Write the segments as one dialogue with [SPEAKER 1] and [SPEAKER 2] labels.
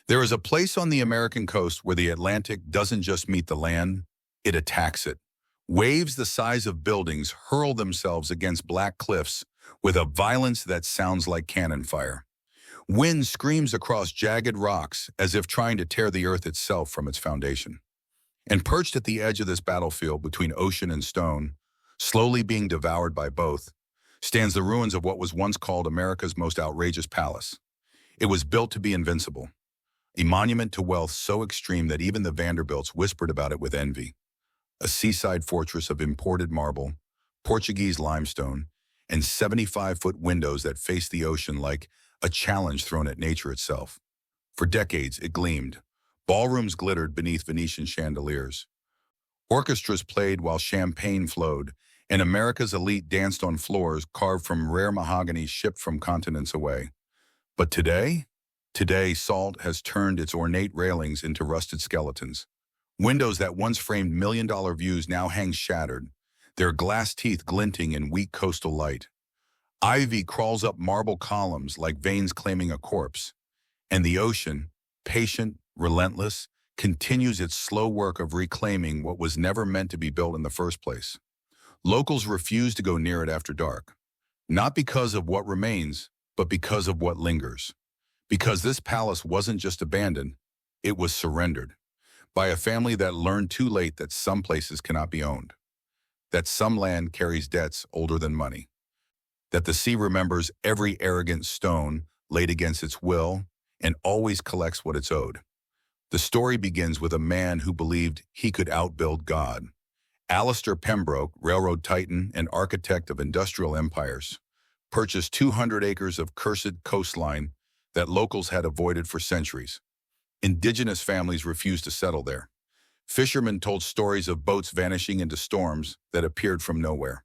[SPEAKER 1] There is a place on the American coast where the Atlantic doesn't just meet the land, it attacks it. Waves the size of buildings hurl themselves against black cliffs with a violence that sounds like cannon fire. Wind screams across jagged rocks as if trying to tear the earth itself from its foundation. And perched at the edge of this battlefield between ocean and stone, slowly being devoured by both, stands the ruins of what was once called America's most outrageous palace. It was built to be invincible, a monument to wealth so extreme that even the Vanderbilts whispered about it with envy. A seaside fortress of imported marble, Portuguese limestone, and 75-foot windows that faced the ocean like a challenge thrown at nature itself. For decades, it gleamed. Ballrooms glittered beneath Venetian chandeliers. Orchestras played while champagne flowed, and America's elite danced on floors carved from rare mahogany shipped from continents away. But today, salt has turned its ornate railings into rusted skeletons. Windows that once framed million-dollar views now hang shattered, their glass teeth glinting in weak coastal light. Ivy crawls up marble columns like veins claiming a corpse, and the ocean, patient, relentless, continues its slow work of reclaiming what was never meant to be built in the first place. Locals refuse to go near it after dark, not because of what remains, but because of what lingers. Because this palace wasn't just abandoned, it was surrendered by a family that learned too late that some places cannot be owned, that some land carries debts older than money, that the sea remembers every arrogant stone laid against its will and always collects what it's owed. The story begins with a man who believed he could outbuild God. Alistair Pembroke, railroad titan and architect of industrial empires, purchased 200 acres of cursed coastline that locals had avoided for centuries. Indigenous families refused to settle there. Fishermen told stories of boats vanishing into storms that appeared from nowhere.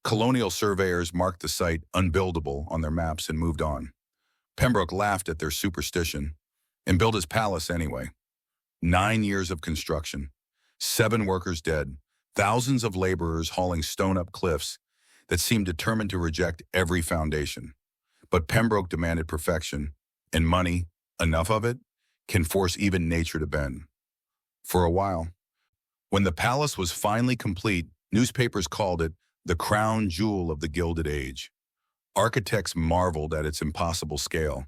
[SPEAKER 1] Colonial surveyors marked the site unbuildable on their maps and moved on. Pembroke laughed at their superstition and built his palace anyway. 9 years of construction, 7 workers dead, thousands of laborers hauling stone up cliffs that seemed determined to reject every foundation. But Pembroke demanded perfection, and money, enough of it, can force even nature to bend. For a while, when the palace was finally complete, newspapers called it the crown jewel of the Gilded Age. Architects marveled at its impossible scale.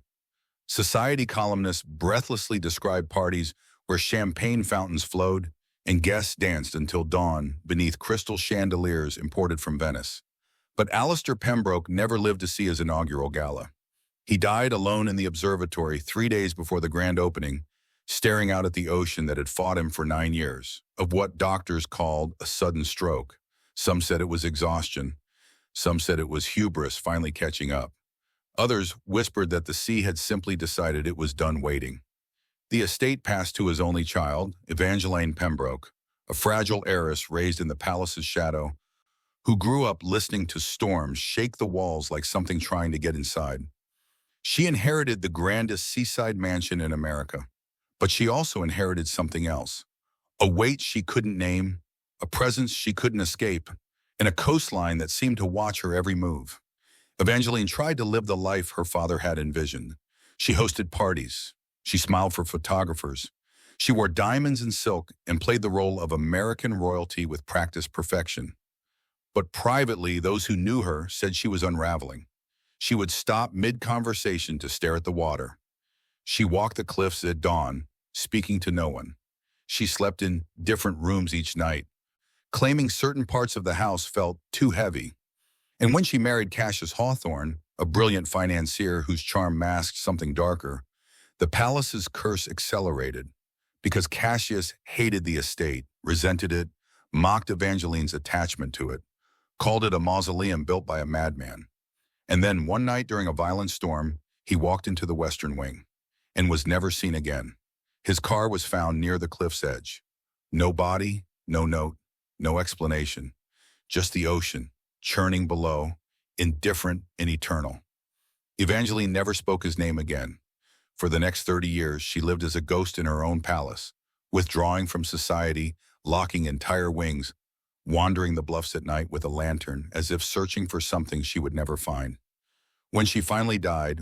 [SPEAKER 1] Society columnists breathlessly described parties where champagne fountains flowed and guests danced until dawn beneath crystal chandeliers imported from Venice. But Alistair Pembroke never lived to see his inaugural gala. He died alone in the observatory 3 days before the grand opening, staring out at the ocean that had fought him for 9 years, of what doctors called a sudden stroke. Some said it was exhaustion. Some said it was hubris finally catching up. Others whispered that the sea had simply decided it was done waiting. The estate passed to his only child, Evangeline Pembroke, a fragile heiress raised in the palace's shadow, who grew up listening to storms shake the walls like something trying to get inside. She inherited the grandest seaside mansion in America, but she also inherited something else. A weight she couldn't name, a presence she couldn't escape, and a coastline that seemed to watch her every move. Evangeline tried to live the life her father had envisioned. She hosted parties. She smiled for photographers. She wore diamonds and silk and played the role of American royalty with practiced perfection. But privately, those who knew her said she was unraveling. She would stop mid-conversation to stare at the water. She walked the cliffs at dawn, speaking to no one. She slept in different rooms each night, claiming certain parts of the house felt too heavy. And when she married Cassius Hawthorne, a brilliant financier whose charm masked something darker, the palace's curse accelerated because Cassius hated the estate, resented it, mocked Evangeline's attachment to it, called it a mausoleum built by a madman. And then one night during a violent storm, he walked into the western wing and was never seen again. His car was found near the cliff's edge. No body, no note, no explanation, just the ocean, churning below, indifferent and eternal. Evangeline never spoke his name again. For the next 30 years, she lived as a ghost in her own palace, withdrawing from society, locking entire wings, wandering the bluffs at night with a lantern as if searching for something she would never find. When she finally died,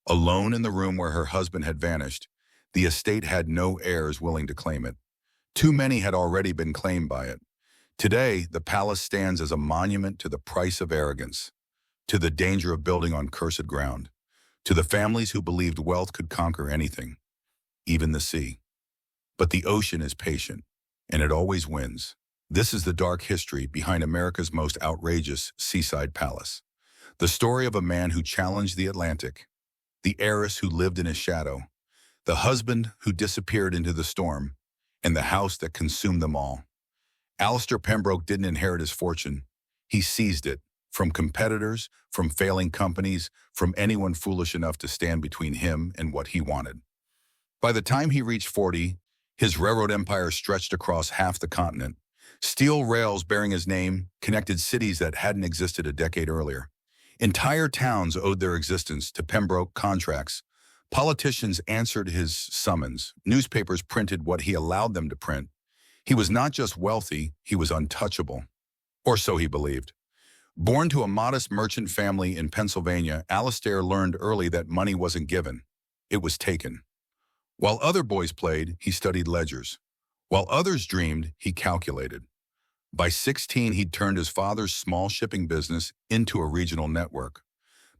[SPEAKER 1] alone in the room where her husband had vanished, The estate had no heirs willing to claim it. Too many had already been claimed by it. Today, the palace stands as a monument to the price of arrogance, to the danger of building on cursed ground, to the families who believed wealth could conquer anything, even the sea. But the ocean is patient, and it always wins. This is the dark history behind America's most outrageous seaside palace. The story of a man who challenged the Atlantic, the heiress who lived in his shadow, the husband who disappeared into the storm, and the house that consumed them all. Alistair Pembroke didn't inherit his fortune. He seized it, from competitors, from failing companies, from anyone foolish enough to stand between him and what he wanted. By the time he reached 40, his railroad empire stretched across half the continent. Steel rails bearing his name connected cities that hadn't existed a decade earlier. Entire towns owed their existence to Pembroke contracts. Politicians answered his summons. Newspapers printed what he allowed them to print. He was not just wealthy, he was untouchable. Or so he believed. Born to a modest merchant family in Pennsylvania, Alistair learned early that money wasn't given. It was taken. While other boys played, he studied ledgers. While others dreamed, he calculated. By 16, he'd turned his father's small shipping business into a regional network.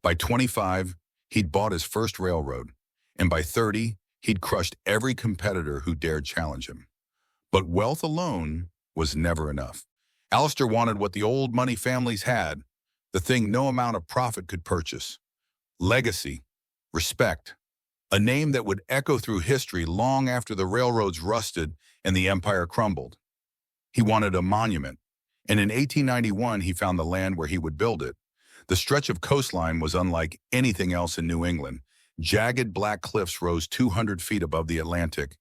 [SPEAKER 1] By 25, he'd bought his first railroad. And by 30, he'd crushed every competitor who dared challenge him. But wealth alone was never enough. Alistair wanted what the old money families had, the thing no amount of profit could purchase. Legacy, respect, a name that would echo through history long after the railroads rusted and the empire crumbled. He wanted a monument, and in 1891 he found the land where he would build it. The stretch of coastline was unlike anything else in New England. Jagged black cliffs rose 200 feet above the Atlantic,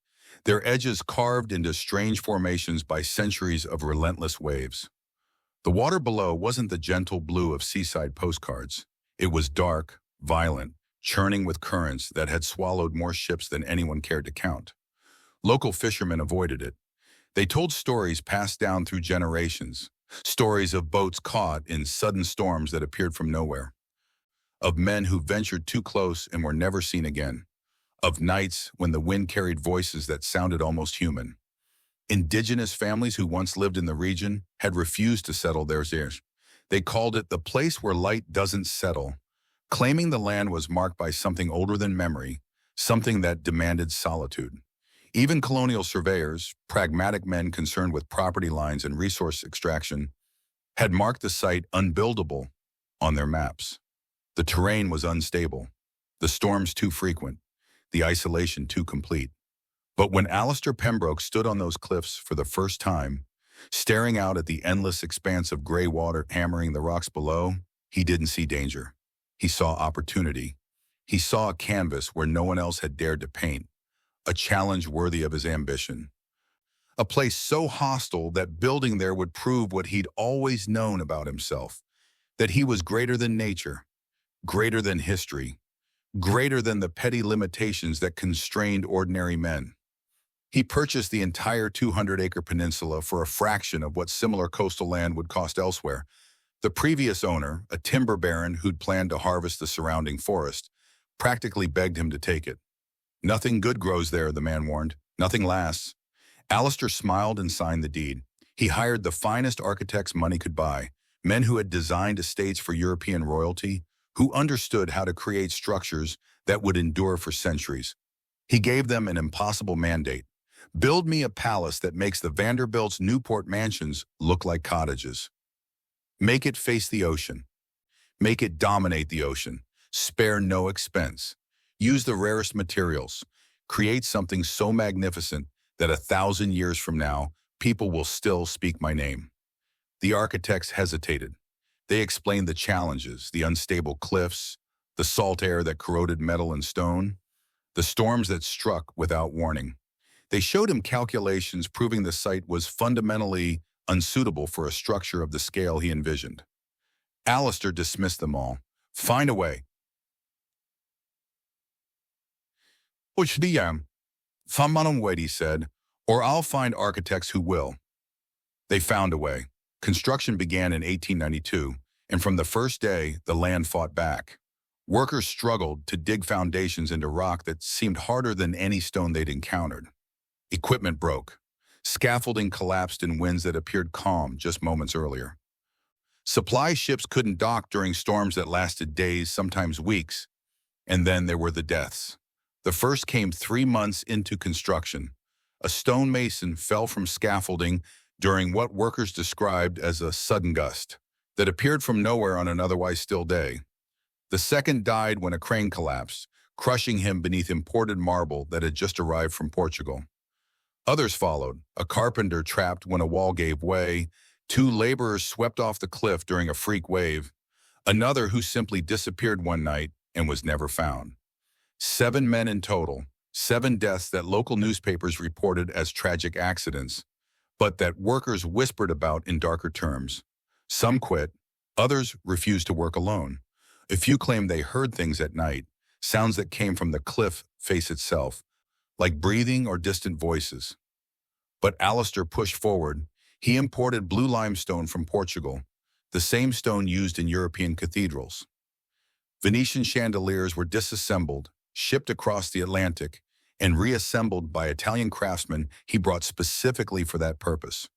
[SPEAKER 1] their edges carved into strange formations by centuries of relentless waves. The water below wasn't the gentle blue of seaside postcards. It was dark, violent, churning with currents that had swallowed more ships than anyone cared to count. Local fishermen avoided it. They told stories passed down through generations, stories of boats caught in sudden storms that appeared from nowhere, of men who ventured too close and were never seen again, of nights when the wind carried voices that sounded almost human. Indigenous families who once lived in the region had refused to settle theirs. They called it the place where light doesn't settle, claiming the land was marked by something older than memory, something that demanded solitude. Even colonial surveyors, pragmatic men concerned with property lines and resource extraction, had marked the site unbuildable on their maps. The terrain was unstable, the storms too frequent, the isolation too complete. But when Alistair Pembroke stood on those cliffs for the first time, staring out at the endless expanse of gray water hammering the rocks below, he didn't see danger. He saw opportunity. He saw a canvas where no one else had dared to paint, a challenge worthy of his ambition. A place so hostile that building there would prove what he'd always known about himself, that he was greater than nature, greater than history, greater than the petty limitations that constrained ordinary men. He purchased the entire 200-acre peninsula for a fraction of what similar coastal land would cost elsewhere. The previous owner, a timber baron who'd planned to harvest the surrounding forest, practically begged him to take it. Nothing good grows there, the man warned. Nothing lasts. Alistair smiled and signed the deed. He hired the finest architects money could buy, men who had designed estates for European royalty, who understood how to create structures that would endure for centuries. He gave them an impossible mandate. Build me a palace that makes the Vanderbilt's Newport mansions look like cottages. Make it face the ocean. Make it dominate the ocean. Spare no expense. Use the rarest materials. Create something so magnificent that 1,000 years from now, people will still speak my name. The architects hesitated. They explained the challenges, the unstable cliffs, the salt air that corroded metal and stone, the storms that struck without warning. They showed him calculations proving the site was fundamentally unsuitable for a structure of the scale he envisioned. Alistair dismissed them all. Find a way. Find way, he said, or I'll find architects who will. They found a way. Construction began in 1892, and from the first day, the land fought back. Workers struggled to dig foundations into rock that seemed harder than any stone they'd encountered. Equipment broke. Scaffolding collapsed in winds that appeared calm just moments earlier. Supply ships couldn't dock during storms that lasted days, sometimes weeks. And then there were the deaths. The first came 3 months into construction. A stonemason fell from scaffolding during what workers described as a sudden gust that appeared from nowhere on an otherwise still day. The second died when a crane collapsed, crushing him beneath imported marble that had just arrived from Portugal. Others followed, a carpenter trapped when a wall gave way, 2 laborers swept off the cliff during a freak wave, another who simply disappeared one night and was never found. 7 men in total, 7 deaths that local newspapers reported as tragic accidents, but that workers whispered about in darker terms. Some quit, others refused to work alone. A few claimed they heard things at night, sounds that came from the cliff face itself, like breathing or distant voices. But Alistair pushed forward. He imported blue limestone from Portugal, the same stone used in European cathedrals. Venetian chandeliers were disassembled, shipped across the Atlantic, and reassembled by Italian craftsmen he brought specifically for that purpose.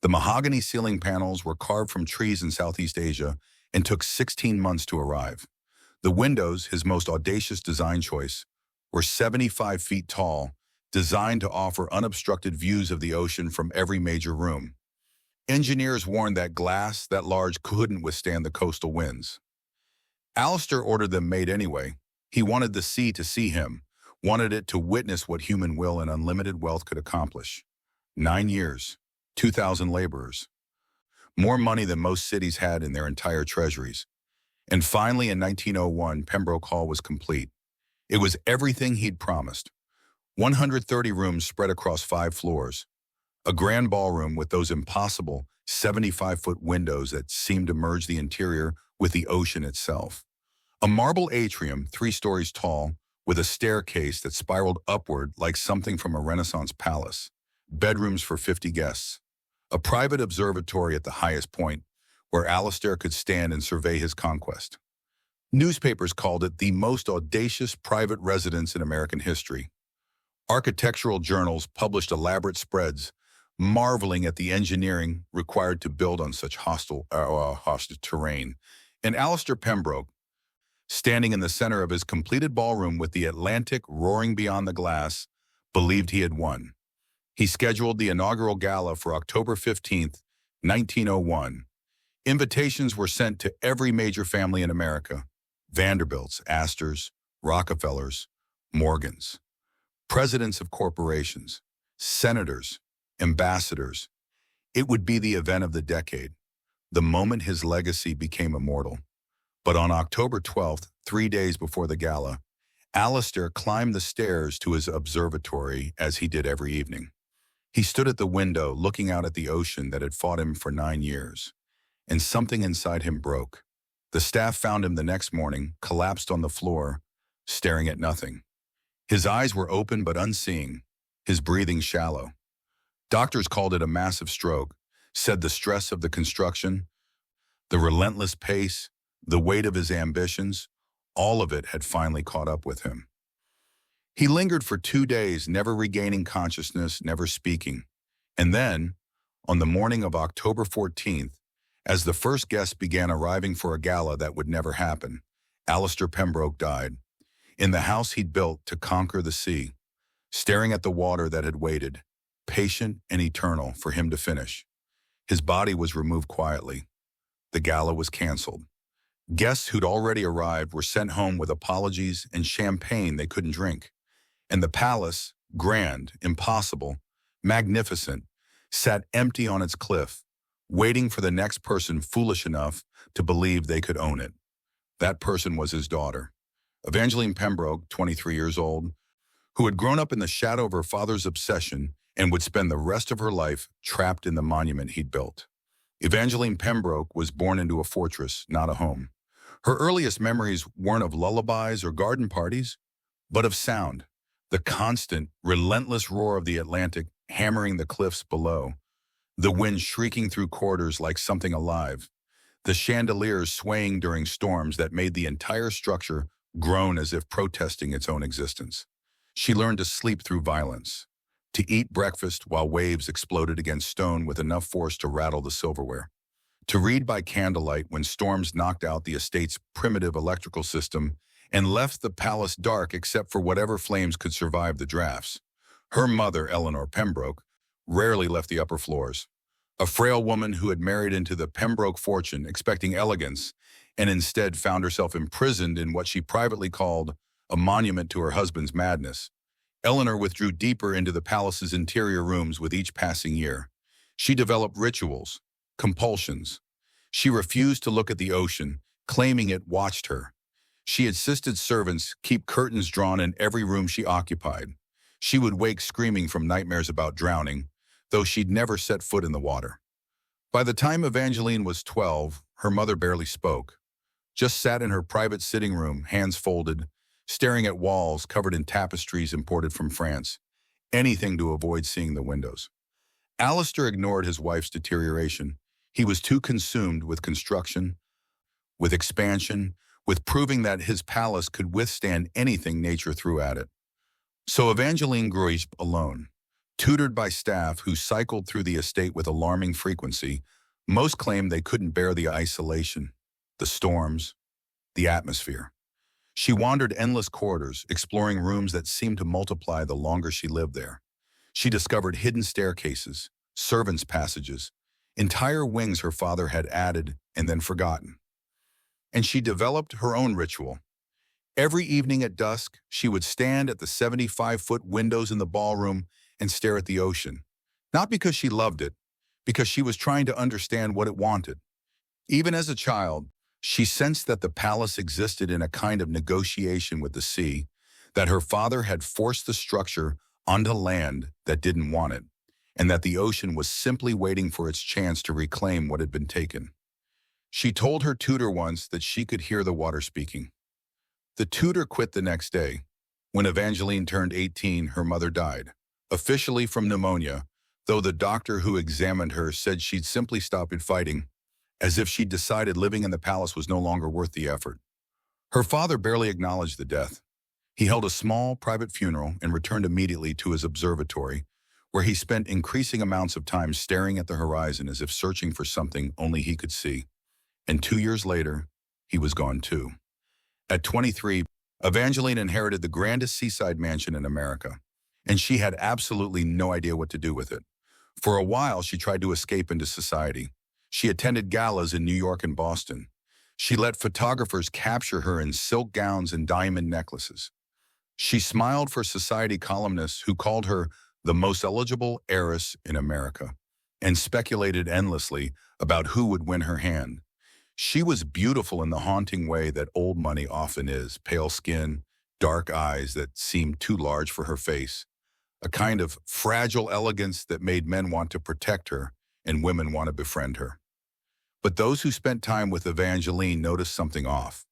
[SPEAKER 1] The mahogany ceiling panels were carved from trees in Southeast Asia and took 16 months to arrive. The windows, his most audacious design choice, were 75 feet tall, designed to offer unobstructed views of the ocean from every major room. Engineers warned that glass that large couldn't withstand the coastal winds. Alistair ordered them made anyway. He wanted the sea to see him, wanted it to witness what human will and unlimited wealth could accomplish. 9 years, 2,000 laborers. More money than most cities had in their entire treasuries. And finally, in 1901, Pembroke Hall was complete. It was everything he'd promised. 130 rooms spread across 5 floors. A grand ballroom with those impossible 75-foot windows that seemed to merge the interior with the ocean itself. A marble atrium 3 stories tall with a staircase that spiraled upward like something from a Renaissance palace. Bedrooms for 50 guests. A private observatory at the highest point where Alistair could stand and survey his conquest. Newspapers called it the most audacious private residence in American history. Architectural journals published elaborate spreads, marveling at the engineering required to build on such hostile terrain. And Alistair Pembroke, standing in the center of his completed ballroom with the Atlantic roaring beyond the glass, believed he had won. He scheduled the inaugural gala for October 15th, 1901. Invitations were sent to every major family in America: Vanderbilts, Astors, Rockefellers, Morgans, presidents of corporations, senators, ambassadors. It would be the event of the decade, the moment his legacy became immortal. But on October 12th, 3 days before the gala, Alistair climbed the stairs to his observatory as he did every evening. He stood at the window looking out at the ocean that had fought him for 9 years, and something inside him broke. The staff found him the next morning, collapsed on the floor, staring at nothing. His eyes were open but unseeing, his breathing shallow. Doctors called it a massive stroke, said the stress of the construction, the relentless pace, the weight of his ambitions, all of it had finally caught up with him. He lingered for 2 days, never regaining consciousness, never speaking. And then, on the morning of October 14th, as the first guests began arriving for a gala that would never happen, Alistair Pembroke died, in the house he'd built to conquer the sea, staring at the water that had waited, patient and eternal, for him to finish. His body was removed quietly. The gala was canceled. Guests who'd already arrived were sent home with apologies and champagne they couldn't drink. And the palace, grand, impossible, magnificent, sat empty on its cliff, waiting for the next person foolish enough to believe they could own it. That person was his daughter, Evangeline Pembroke, 23 years old, who had grown up in the shadow of her father's obsession and would spend the rest of her life trapped in the monument he'd built. Evangeline Pembroke was born into a fortress, not a home. Her earliest memories weren't of lullabies or garden parties, but of sound, the constant, relentless roar of the Atlantic hammering the cliffs below, the wind shrieking through corridors like something alive, the chandeliers swaying during storms that made the entire structure grown as if protesting its own existence. She learned to sleep through violence, to eat breakfast while waves exploded against stone with enough force to rattle the silverware, to read by candlelight when storms knocked out the estate's primitive electrical system and left the palace dark except for whatever flames could survive the drafts. Her mother, Eleanor Pembroke, rarely left the upper floors. A frail woman who had married into the Pembroke fortune expecting elegance and instead found herself imprisoned in what she privately called a monument to her husband's madness. Eleanor withdrew deeper into the palace's interior rooms with each passing year. She developed rituals, compulsions. She refused to look at the ocean, claiming it watched her. She insisted servants keep curtains drawn in every room she occupied. She would wake screaming from nightmares about drowning, though she'd never set foot in the water. By the time Evangeline was 12, her mother barely spoke, just sat in her private sitting room, hands folded, staring at walls covered in tapestries imported from France, anything to avoid seeing the windows. Alistair ignored his wife's deterioration. He was too consumed with construction, with expansion, with proving that his palace could withstand anything nature threw at it. So Evangeline grew up alone, tutored by staff who cycled through the estate with alarming frequency. Most claimed they couldn't bear the isolation, the storms, the atmosphere. She wandered endless corridors, exploring rooms that seemed to multiply the longer she lived there. She discovered hidden staircases, servants' passages, entire wings her father had added and then forgotten. And she developed her own ritual. Every evening at dusk, she would stand at the 75-foot windows in the ballroom and stare at the ocean, not because she loved it, because she was trying to understand what it wanted. Even as a child, she sensed that the palace existed in a kind of negotiation with the sea, that her father had forced the structure onto land that didn't want it, and that the ocean was simply waiting for its chance to reclaim what had been taken. She told her tutor once that she could hear the water speaking. The tutor quit the next day. When Evangeline turned 18, her mother died, officially from pneumonia, though the doctor who examined her said she'd simply stopped fighting, as if she'd decided living in the palace was no longer worth the effort. Her father barely acknowledged the death. He held a small, private funeral and returned immediately to his observatory, where he spent increasing amounts of time staring at the horizon as if searching for something only he could see. And 2 years later, he was gone too. At 23, Evangeline inherited the grandest seaside mansion in America, and she had absolutely no idea what to do with it. For a while, she tried to escape into society. She attended galas in New York and Boston. She let photographers capture her in silk gowns and diamond necklaces. She smiled for society columnists who called her the most eligible heiress in America, and speculated endlessly about who would win her hand. She was beautiful in the haunting way that old money often is, pale skin, dark eyes that seemed too large for her face, a kind of fragile elegance that made men want to protect her and women want to befriend her. But those who spent time with Evangeline noticed something off.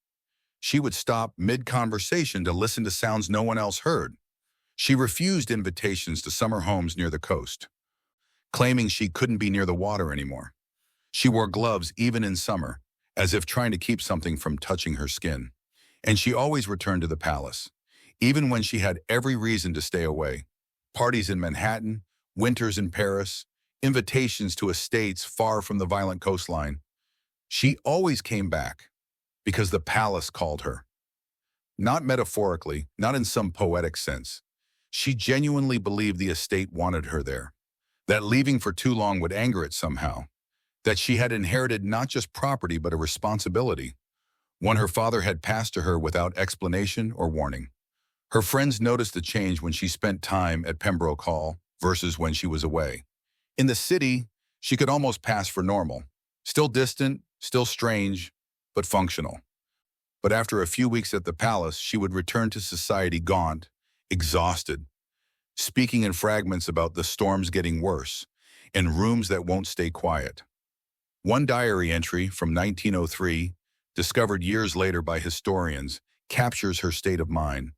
[SPEAKER 1] She would stop mid-conversation to listen to sounds no one else heard. She refused invitations to summer homes near the coast, claiming she couldn't be near the water anymore. She wore gloves even in summer, as if trying to keep something from touching her skin. And she always returned to the palace, even when she had every reason to stay away. Parties in Manhattan, winters in Paris, invitations to estates far from the violent coastline. She always came back because the palace called her. Not metaphorically, not in some poetic sense. She genuinely believed the estate wanted her there, that leaving for too long would anger it somehow, that she had inherited not just property but a responsibility, one her father had passed to her without explanation or warning. Her friends noticed the change when she spent time at Pembroke Hall versus when she was away. In the city, she could almost pass for normal, still distant, still strange, but functional. But after a few weeks at the palace, she would return to society gaunt, exhausted, speaking in fragments about the storms getting worse and rooms that won't stay quiet. One diary entry from 1903, discovered years later by historians, captures her state of mind.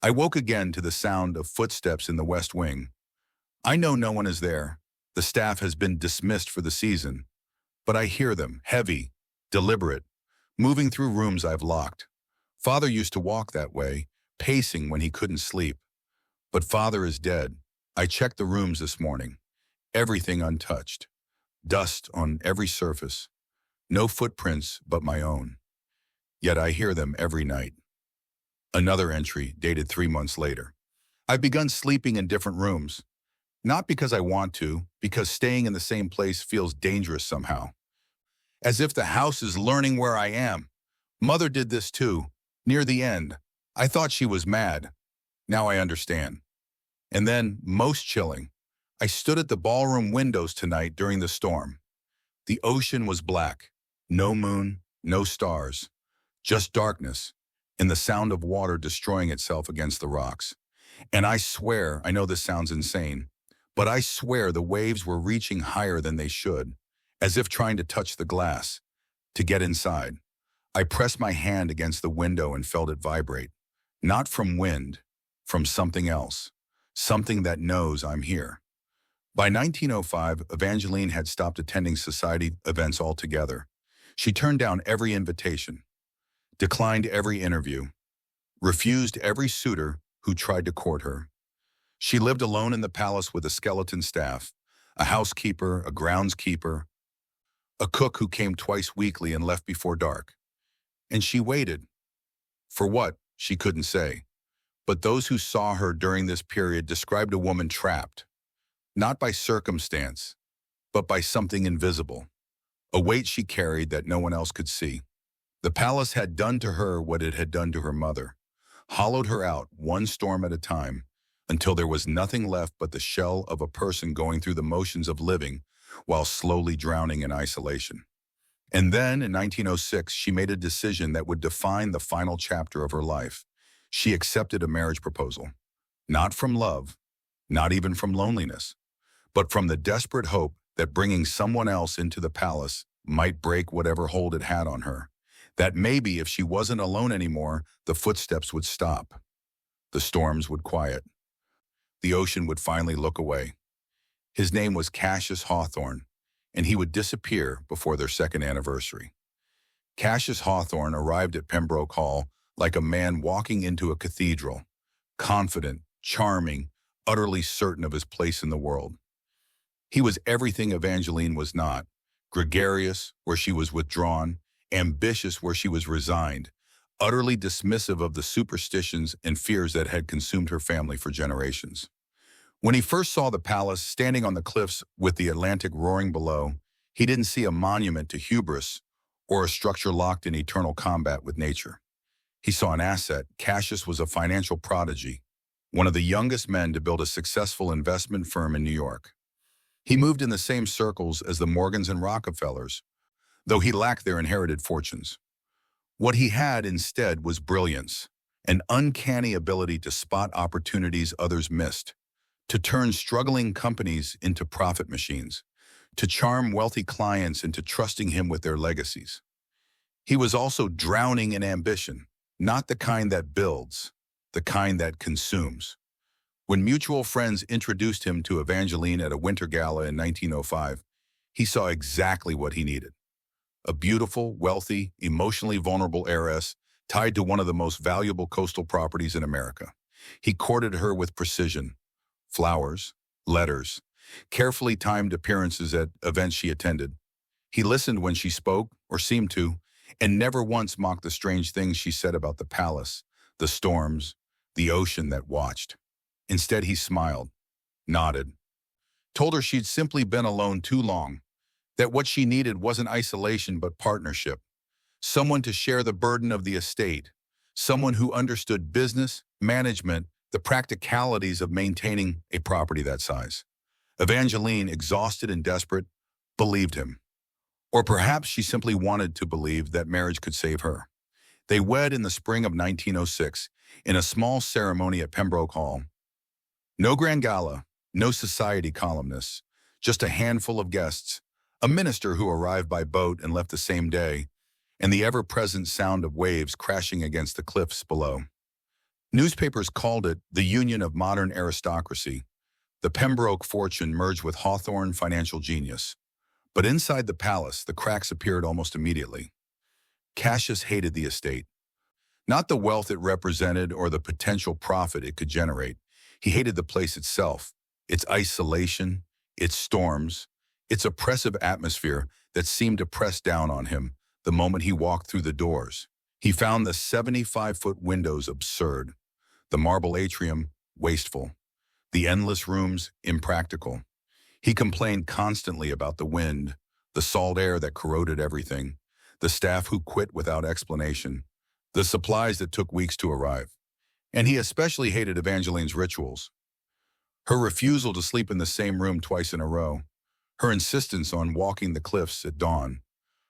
[SPEAKER 1] I woke again to the sound of footsteps in the West Wing. I know no one is there. The staff has been dismissed for the season. But I hear them, heavy, deliberate, moving through rooms I've locked. Father used to walk that way, pacing when he couldn't sleep. But father is dead. I checked the rooms this morning. Everything untouched. Dust on every surface. No footprints but my own. Yet I hear them every night. Another entry, dated 3 months later. I've begun sleeping in different rooms. Not because I want to, because staying in the same place feels dangerous somehow. As if the house is learning where I am. Mother did this too, near the end. I thought she was mad. Now I understand. And then, most chilling, I stood at the ballroom windows tonight during the storm. The ocean was black. No moon, no stars. Just darkness, and the sound of water destroying itself against the rocks. And I swear, I know this sounds insane, but I swear the waves were reaching higher than they should, as if trying to touch the glass, to get inside. I pressed my hand against the window and felt it vibrate. Not from wind, from something else. Something that knows I'm here. By 1905, Evangeline had stopped attending society events altogether. She turned down every invitation, declined every interview, refused every suitor who tried to court her. She lived alone in the palace with a skeleton staff, a housekeeper, a groundskeeper, a cook who came twice weekly and left before dark. And she waited. For what, she couldn't say. But those who saw her during this period described a woman trapped, not by circumstance, but by something invisible, a weight she carried that no one else could see. The palace had done to her what it had done to her mother, hollowed her out one storm at a time, until there was nothing left but the shell of a person going through the motions of living while slowly drowning in isolation. And then, in 1906, she made a decision that would define the final chapter of her life. She accepted a marriage proposal, not from love, not even from loneliness, but from the desperate hope that bringing someone else into the palace might break whatever hold it had on her, that maybe if she wasn't alone anymore, the footsteps would stop, the storms would quiet, the ocean would finally look away. His name was Cassius Hawthorne, and he would disappear before their second anniversary. Cassius Hawthorne arrived at Pembroke Hall like a man walking into a cathedral, confident, charming, utterly certain of his place in the world. He was everything Evangeline was not, gregarious where she was withdrawn, ambitious where she was resigned, utterly dismissive of the superstitions and fears that had consumed her family for generations. When he first saw the palace standing on the cliffs with the Atlantic roaring below, he didn't see a monument to hubris or a structure locked in eternal combat with nature. He saw an asset. Cassius was a financial prodigy, one of the youngest men to build a successful investment firm in New York. He moved in the same circles as the Morgans and Rockefellers, though he lacked their inherited fortunes. What he had instead was brilliance, an uncanny ability to spot opportunities others missed, to turn struggling companies into profit machines, to charm wealthy clients into trusting him with their legacies. He was also drowning in ambition, not the kind that builds, the kind that consumes. When mutual friends introduced him to Evangeline at a winter gala in 1905, he saw exactly what he needed. A beautiful, wealthy, emotionally vulnerable heiress tied to one of the most valuable coastal properties in America. He courted her with precision, flowers, letters, carefully timed appearances at events she attended. He listened when she spoke, or seemed to, and never once mocked the strange things she said about the palace, the storms, the ocean that watched. Instead, he smiled, nodded, told her she'd simply been alone too long, that what she needed wasn't isolation but partnership, someone to share the burden of the estate, someone who understood business, management, the practicalities of maintaining a property that size. Evangeline, exhausted and desperate, believed him. Or perhaps she simply wanted to believe that marriage could save her. They wed in the spring of 1906 in a small ceremony at Pembroke Hall. No grand gala, no society columnists, just a handful of guests, a minister who arrived by boat and left the same day, and the ever-present sound of waves crashing against the cliffs below. Newspapers called it the union of modern aristocracy. The Pembroke fortune merged with Hawthorne financial genius. But inside the palace, the cracks appeared almost immediately. Cassius hated the estate. Not the wealth it represented or the potential profit it could generate. He hated the place itself, its isolation, its storms, its oppressive atmosphere that seemed to press down on him the moment he walked through the doors. He found the 75-foot windows absurd, the marble atrium wasteful, the endless rooms impractical. He complained constantly about the wind, the salt air that corroded everything, the staff who quit without explanation, the supplies that took weeks to arrive. And he especially hated Evangeline's rituals. Her refusal to sleep in the same room twice in a row, her insistence on walking the cliffs at dawn,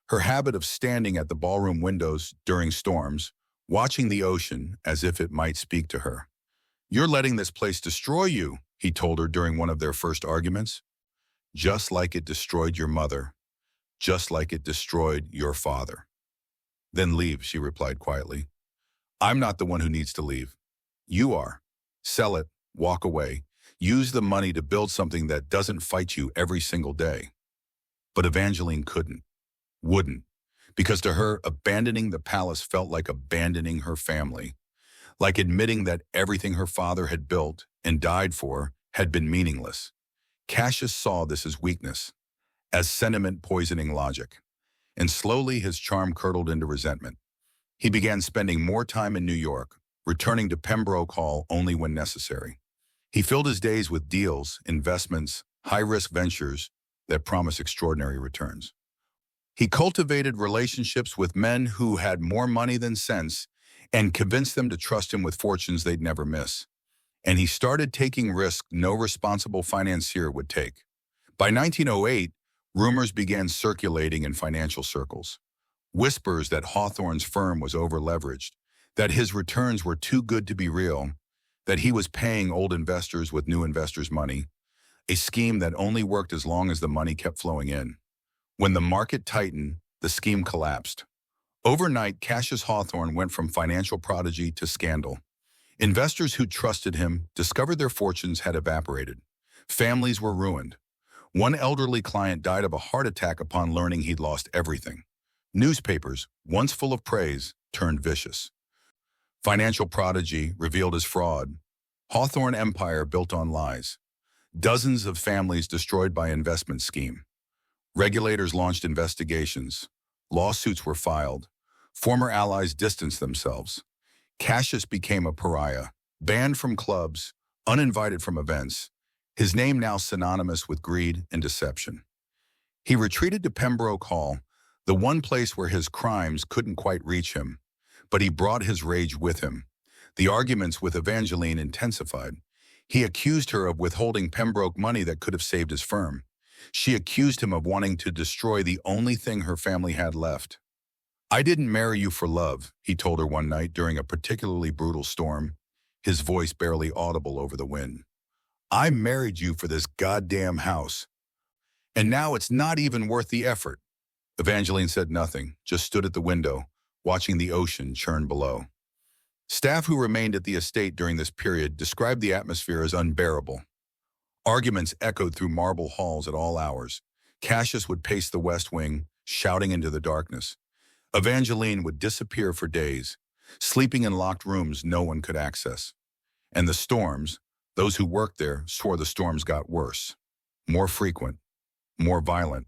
[SPEAKER 1] her habit of standing at the ballroom windows during storms, watching the ocean as if it might speak to her. "You're letting this place destroy you," he told her during one of their first arguments. "Just like it destroyed your mother, just like it destroyed your father." "Then leave," she replied quietly. "I'm not the one who needs to leave. You are. Sell it, walk away. Use the money to build something that doesn't fight you every single day." But Evangeline wouldn't, because to her, abandoning the palace felt like abandoning her family, like admitting that everything her father had built and died for had been meaningless. Cassius saw this as weakness, as sentiment poisoning logic, and slowly his charm curdled into resentment. He began spending more time in New York, returning to Pembroke Hall only when necessary. He filled his days with deals, investments, high-risk ventures that promise extraordinary returns. He cultivated relationships with men who had more money than sense and convinced them to trust him with fortunes they'd never miss. And he started taking risks no responsible financier would take. By 1908, rumors began circulating in financial circles. Whispers that Hawthorne's firm was over-leveraged, that his returns were too good to be real, that he was paying old investors with new investors' money, a scheme that only worked as long as the money kept flowing in. When the market tightened, the scheme collapsed. Overnight, Cassius Hawthorne went from financial prodigy to scandal. Investors who trusted him discovered their fortunes had evaporated. Families were ruined. One elderly client died of a heart attack upon learning he'd lost everything. Newspapers, once full of praise, turned vicious. Financial prodigy revealed as fraud. Hawthorne empire built on lies. Dozens of families destroyed by investment scheme. Regulators launched investigations. Lawsuits were filed. Former allies distanced themselves. Cassius became a pariah, banned from clubs, uninvited from events, his name now synonymous with greed and deception. He retreated to Pembroke Hall, the one place where his crimes couldn't quite reach him, but he brought his rage with him. The arguments with Evangeline intensified. He accused her of withholding Pembroke money that could have saved his firm. She accused him of wanting to destroy the only thing her family had left. "I didn't marry you for love," he told her one night during a particularly brutal storm, his voice barely audible over the wind. "I married you for this goddamn house. And now it's not even worth the effort." Evangeline said nothing, just stood at the window, watching the ocean churn below. Staff who remained at the estate during this period described the atmosphere as unbearable. Arguments echoed through marble halls at all hours. Cassius would pace the west wing, shouting into the darkness. Evangeline would disappear for days, sleeping in locked rooms no one could access. And the storms, those who worked there swore the storms got worse, more frequent, more violent,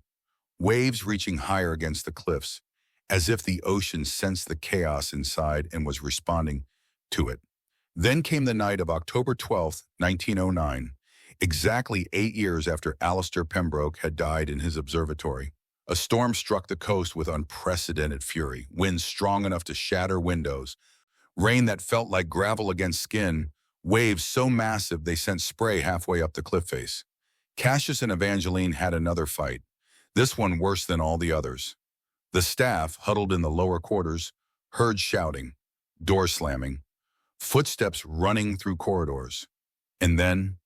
[SPEAKER 1] waves reaching higher against the cliffs, as if the ocean sensed the chaos inside and was responding to it. Then came the night of October 12, 1909, exactly 8 years after Alistair Pembroke had died in his observatory. A storm struck the coast with unprecedented fury, winds strong enough to shatter windows, rain that felt like gravel against skin, waves so massive they sent spray halfway up the cliff face. Cassius and Evangeline had another fight, this one worse than all the others. The staff, huddled in the lower quarters, heard shouting, doors slamming, footsteps running through corridors, and then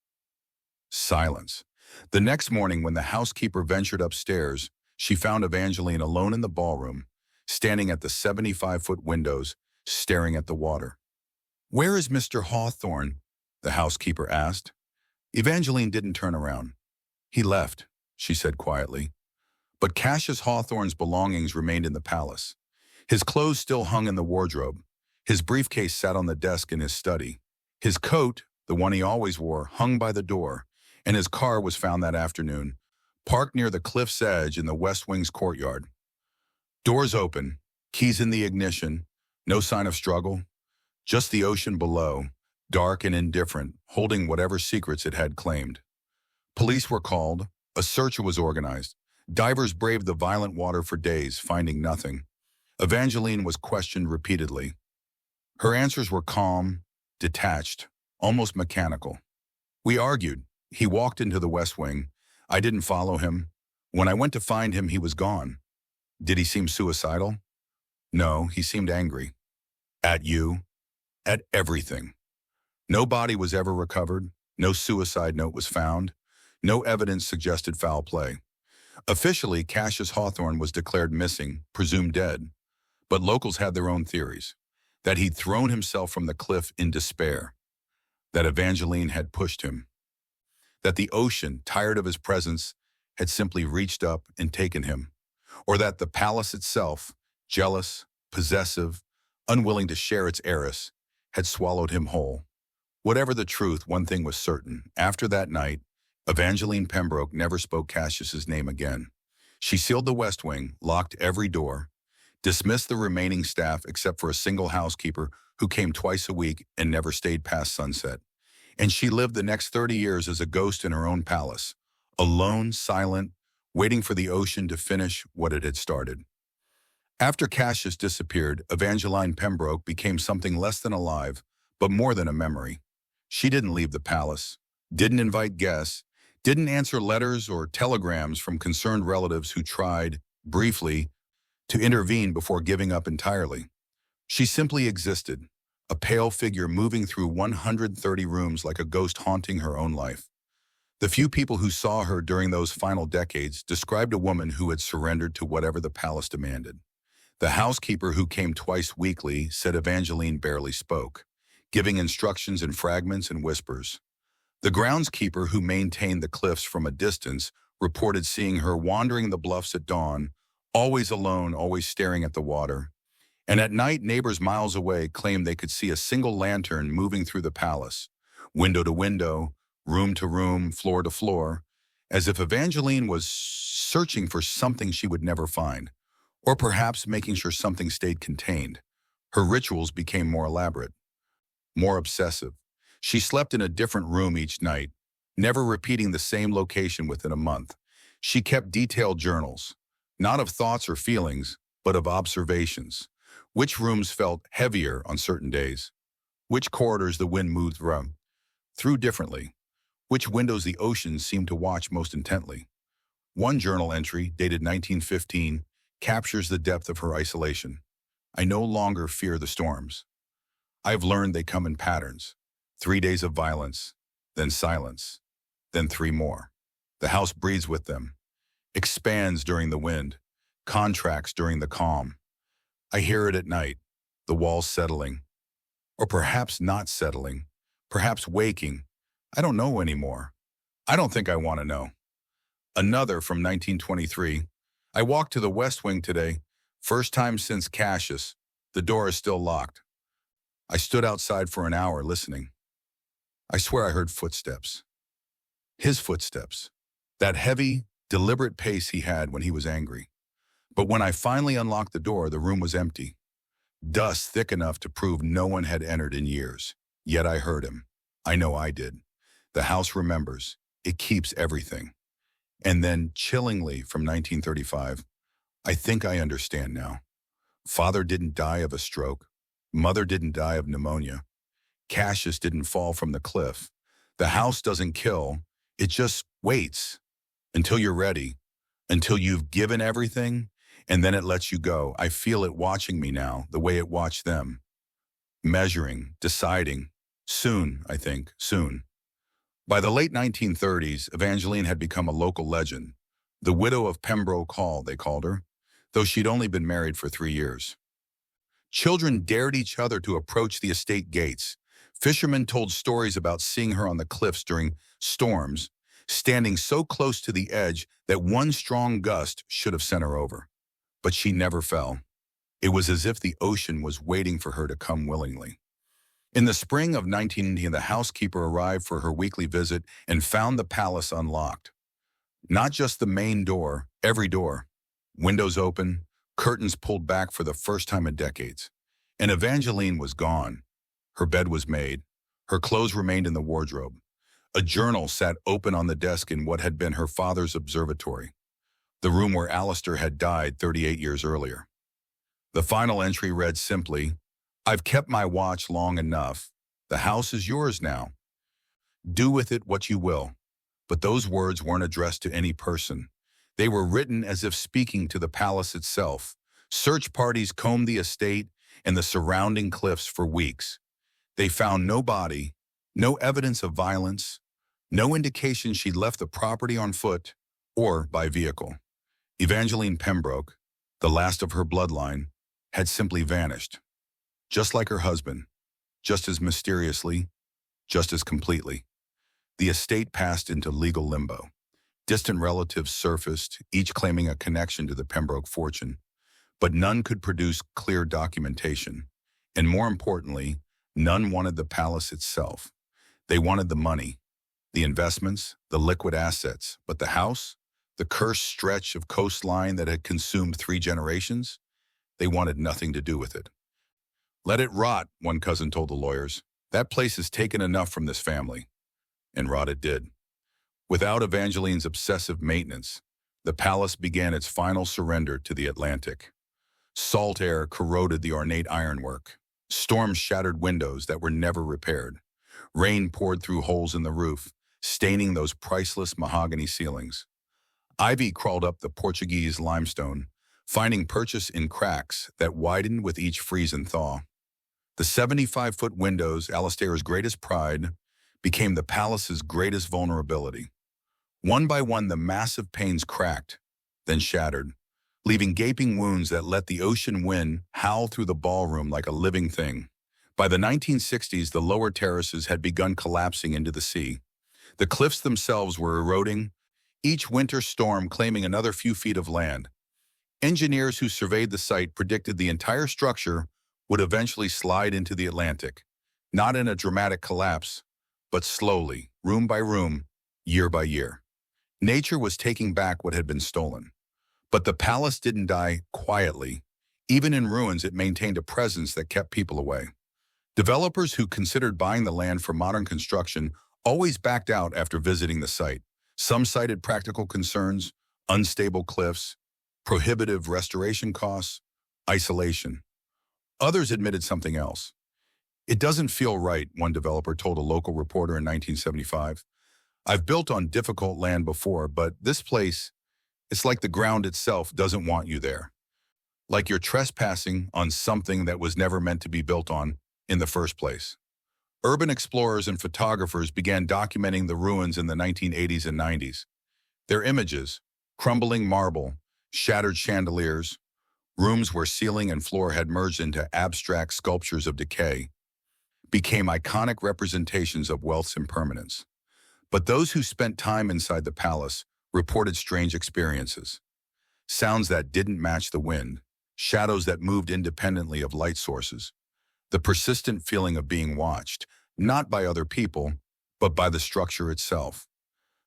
[SPEAKER 1] silence. The next morning, when the housekeeper ventured upstairs, she found Evangeline alone in the ballroom, standing at the 75-foot windows, staring at the water. "Where is Mr. Hawthorne?" the housekeeper asked. Evangeline didn't turn around. "He left," she said quietly. But Cassius Hawthorne's belongings remained in the palace. His clothes still hung in the wardrobe, His briefcase sat on the desk in his study. His coat, the one he always wore, hung by the door, and his car was found that afternoon, parked near the cliff's edge in the West Wing's courtyard. Doors open, keys in the ignition, no sign of struggle, just the ocean below, dark and indifferent, holding whatever secrets it had claimed. Police were called, a search was organized. Divers braved the violent water for days, finding nothing. Evangeline was questioned repeatedly. Her answers were calm, detached, almost mechanical. We argued. He walked into the West Wing. I didn't follow him. When I went to find him, he was gone. Did he seem suicidal? No, he seemed angry. At you? At everything. No body was ever recovered. No suicide note was found. No evidence suggested foul play. Officially, Cassius Hawthorne was declared missing, presumed dead. But locals had their own theories. That he'd thrown himself from the cliff in despair. That Evangeline had pushed him. That the ocean, tired of his presence, had simply reached up and taken him. Or that the palace itself, jealous, possessive, unwilling to share its heiress, had swallowed him whole. Whatever the truth, one thing was certain. After that night, Evangeline Pembroke never spoke Cassius's name again. She sealed the West Wing, locked every door, dismissed the remaining staff except for a single housekeeper who came twice a week and never stayed past sunset. And she lived the next 30 years as a ghost in her own palace, alone, silent, waiting for the ocean to finish what it had started. After Cassius disappeared, Evangeline Pembroke became something less than alive, but more than a memory. She didn't leave the palace, didn't invite guests, didn't answer letters or telegrams from concerned relatives who tried, briefly, to intervene before giving up entirely. She simply existed, a pale figure moving through 130 rooms like a ghost haunting her own life. The few people who saw her during those final decades described a woman who had surrendered to whatever the palace demanded. The housekeeper who came twice weekly said Evangeline barely spoke, giving instructions in fragments and whispers. The groundskeeper who maintained the cliffs from a distance reported seeing her wandering the bluffs at dawn, always alone, always staring at the water. And at night, neighbors miles away claimed they could see a single lantern moving through the palace, window to window, room to room, floor to floor, as if Evangeline was searching for something she would never find, or perhaps making sure something stayed contained. Her rituals became more elaborate, more obsessive. She slept in a different room each night, never repeating the same location within a month. She kept detailed journals, not of thoughts or feelings, but of observations. Which rooms felt heavier on certain days? Which corridors the wind moved through differently? Which windows the ocean seemed to watch most intently? One journal entry, dated 1915, captures the depth of her isolation. I no longer fear the storms. I've learned they come in patterns. 3 days of violence, then silence, then 3 more. The house breathes with them, expands during the wind, contracts during the calm. I hear it at night, the walls settling, or perhaps not settling, perhaps waking. I don't know anymore. I don't think I want to know. Another from 1923. I walked to the West Wing today, first time since Cassius. The door is still locked. I stood outside for an hour listening. I swear I heard footsteps. His footsteps. That heavy, deliberate pace he had when he was angry. But when I finally unlocked the door, the room was empty. Dust thick enough to prove no one had entered in years. Yet I heard him. I know I did. The house remembers. It keeps everything. And then, chillingly from 1935, I think I understand now. Father didn't die of a stroke. Mother didn't die of pneumonia. Cassius didn't fall from the cliff. The house doesn't kill. It just waits until you're ready, until you've given everything, and then it lets you go. I feel it watching me now, the way it watched them. Measuring, deciding. Soon, I think, soon. By the late 1930s, Evangeline had become a local legend. The widow of Pembroke Hall, they called her, though she'd only been married for 3 years. Children dared each other to approach the estate gates. Fishermen told stories about seeing her on the cliffs during storms, standing so close to the edge that one strong gust should have sent her over. But she never fell. It was as if the ocean was waiting for her to come willingly. In the spring of 1980, the housekeeper arrived for her weekly visit and found the palace unlocked. Not just the main door, every door. Windows open, curtains pulled back for the first time in decades. And Evangeline was gone. Her bed was made. Her clothes remained in the wardrobe. A journal sat open on the desk in what had been her father's observatory, the room where Alistair had died 38 years earlier. The final entry read simply, "I've kept my watch long enough. The house is yours now. Do with it what you will." But those words weren't addressed to any person. They were written as if speaking to the palace itself. Search parties combed the estate and the surrounding cliffs for weeks. They found no body, no evidence of violence, no indication she'd left the property on foot or by vehicle. Evangeline Pembroke, the last of her bloodline, had simply vanished. Just like her husband, just as mysteriously, just as completely. The estate passed into legal limbo. Distant relatives surfaced, each claiming a connection to the Pembroke fortune, but none could produce clear documentation. And more importantly, none wanted the palace itself. They wanted the money, the investments, the liquid assets, but the house, the cursed stretch of coastline that had consumed 3 generations, they wanted nothing to do with it. "Let it rot," one cousin told the lawyers. "That place has taken enough from this family." And rot it did. Without Evangeline's obsessive maintenance, the palace began its final surrender to the Atlantic. Salt air corroded the ornate ironwork. Storms shattered windows that were never repaired. Rain poured through holes in the roof, staining those priceless mahogany ceilings. Ivy crawled up the Portuguese limestone, finding purchase in cracks that widened with each freeze and thaw. The 75-foot windows, Alistair's greatest pride, became the palace's greatest vulnerability. One by one, the massive panes cracked, then shattered, leaving gaping wounds that let the ocean wind howl through the ballroom like a living thing. By the 1960s, the lower terraces had begun collapsing into the sea. The cliffs themselves were eroding, each winter storm claiming another few feet of land. Engineers who surveyed the site predicted the entire structure would eventually slide into the Atlantic, not in a dramatic collapse, but slowly, room by room, year by year. Nature was taking back what had been stolen. But the palace didn't die quietly. Even in ruins, it maintained a presence that kept people away. Developers who considered buying the land for modern construction always backed out after visiting the site. Some cited practical concerns, unstable cliffs, prohibitive restoration costs, isolation. Others admitted something else. "It doesn't feel right," one developer told a local reporter in 1975. "I've built on difficult land before, but this place, it's like the ground itself doesn't want you there. Like you're trespassing on something that was never meant to be built on in the first place." Urban explorers and photographers began documenting the ruins in the 1980s and 90s. Their images, crumbling marble, shattered chandeliers, rooms where ceiling and floor had merged into abstract sculptures of decay, became iconic representations of wealth's impermanence. But those who spent time inside the palace reported strange experiences. Sounds that didn't match the wind, shadows that moved independently of light sources, the persistent feeling of being watched, not by other people, but by the structure itself.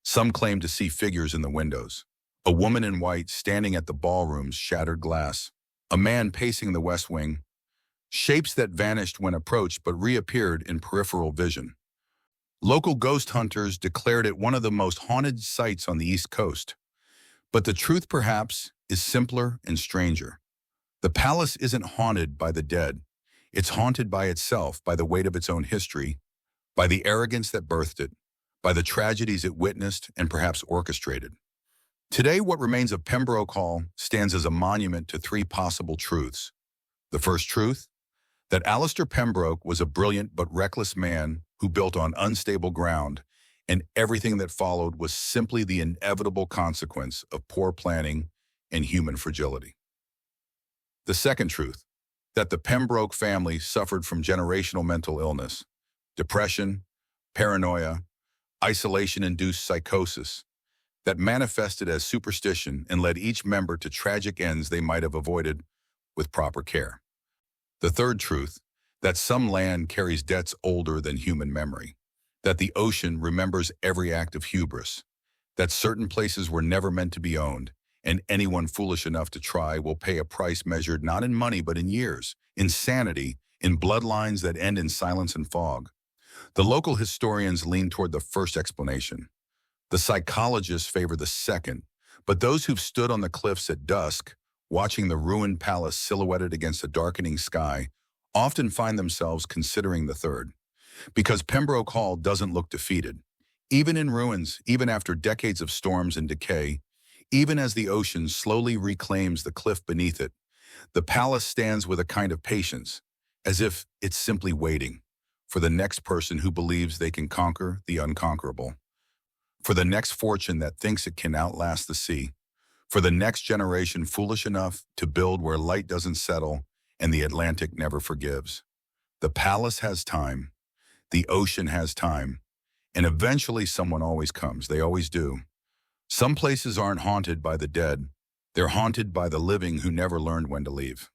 [SPEAKER 1] Some claimed to see figures in the windows, a woman in white standing at the ballroom's shattered glass, a man pacing the west wing, shapes that vanished when approached but reappeared in peripheral vision. Local ghost hunters declared it one of the most haunted sites on the East Coast. But the truth, perhaps, is simpler and stranger. The palace isn't haunted by the dead. It's haunted by itself, by the weight of its own history, by the arrogance that birthed it, by the tragedies it witnessed and perhaps orchestrated. Today, what remains of Pembroke Hall stands as a monument to 3 possible truths. The first truth, that Alistair Pembroke was a brilliant but reckless man who built on unstable ground, and everything that followed was simply the inevitable consequence of poor planning and human fragility. The second truth, that the Pembroke family suffered from generational mental illness, depression, paranoia, isolation-induced psychosis, that manifested as superstition and led each member to tragic ends they might have avoided with proper care. The third truth, that some land carries debts older than human memory, that the ocean remembers every act of hubris, that certain places were never meant to be owned, and anyone foolish enough to try will pay a price measured not in money but in years, in sanity, in bloodlines that end in silence and fog. The local historians lean toward the first explanation. The psychologists favor the second, but those who've stood on the cliffs at dusk, watching the ruined palace silhouetted against a darkening sky, often find themselves considering the third. Because Pembroke Hall doesn't look defeated. Even in ruins, even after decades of storms and decay, even as the ocean slowly reclaims the cliff beneath it, the palace stands with a kind of patience, as if it's simply waiting for the next person who believes they can conquer the unconquerable, for the next fortune that thinks it can outlast the sea, for the next generation foolish enough to build where light doesn't settle and the Atlantic never forgives. The palace has time, the ocean has time, and eventually someone always comes. They always do. Some places aren't haunted by the dead. They're haunted by the living who never learned when to leave.